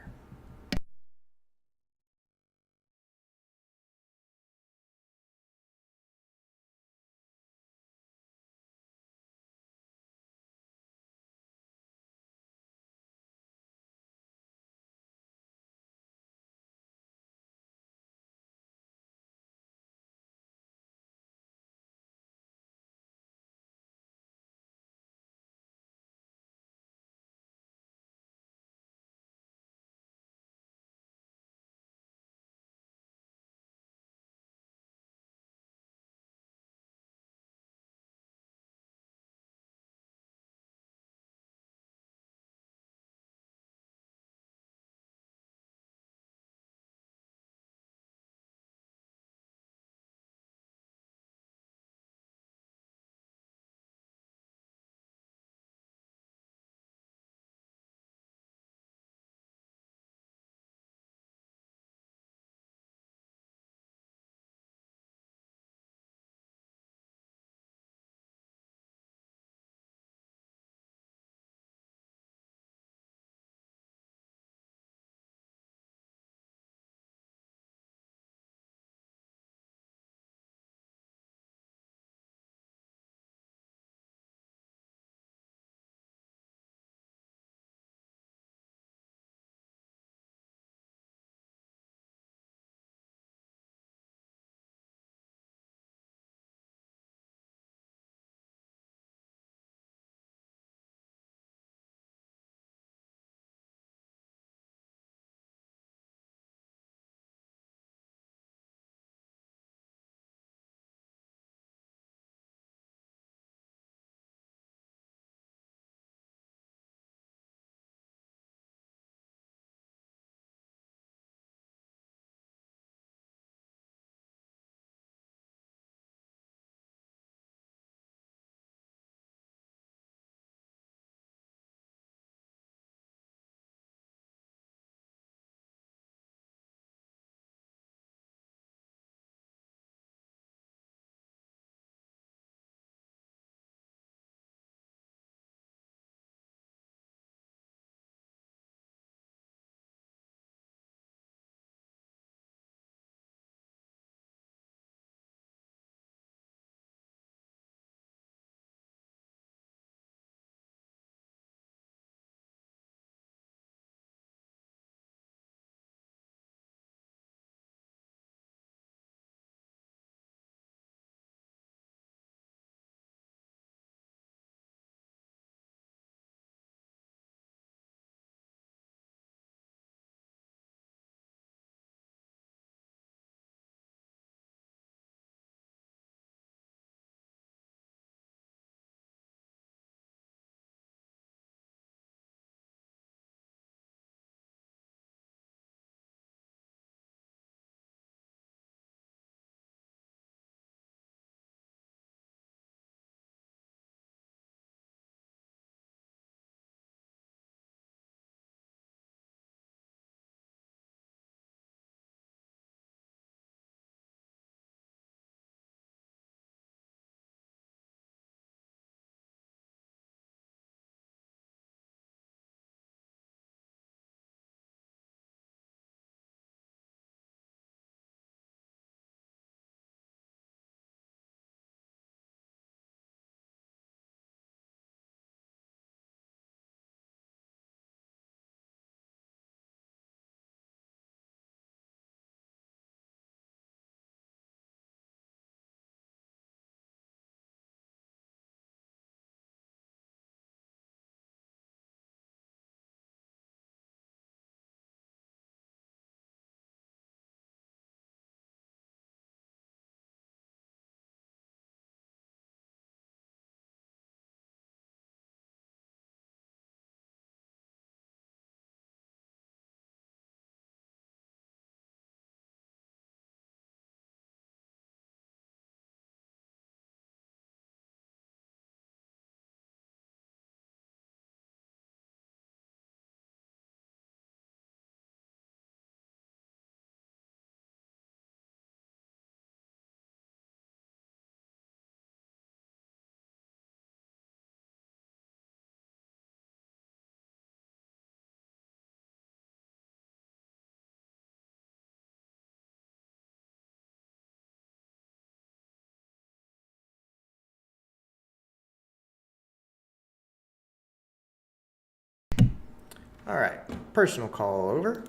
All right, personal call over.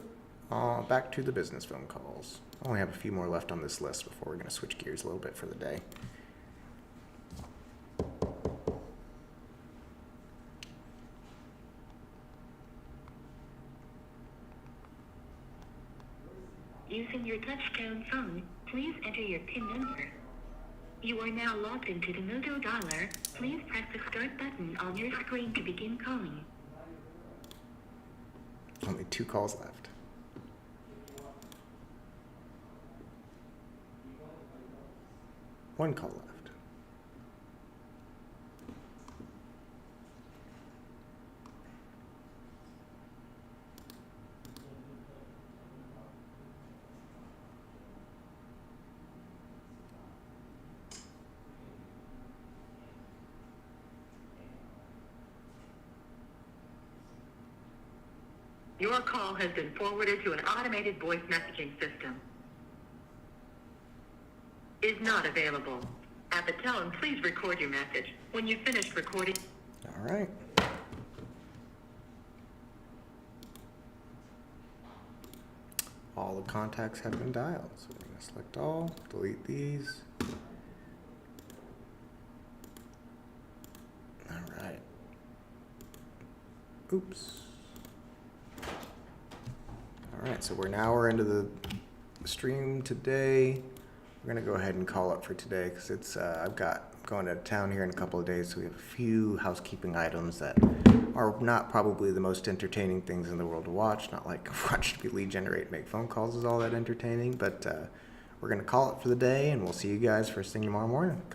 Back to the business phone calls. I only have a few more left on this list before we're going to switch gears a little bit for the day. Using your touchtone phone, please enter your PIN number. You are now logged into the Moto Dialer. Please press the start button on your screen to begin calling. Only 2 calls left. One call left. Your call has been forwarded to an automated voice messaging system. Is not available. At the tone, please record your message. When you've finished recording... All right. All the contacts have been dialed. So we're going to select all, delete these. All right. Oops. All right, so we're into the stream today. We're gonna go ahead and call it for today because it's I'm going to town here in a couple of days, so we have a few housekeeping items that are not probably the most entertaining things in the world to watch. Not like watch lead generate, make phone calls is all that entertaining, but we're gonna call it for the day, and we'll see you guys first thing tomorrow morning. Go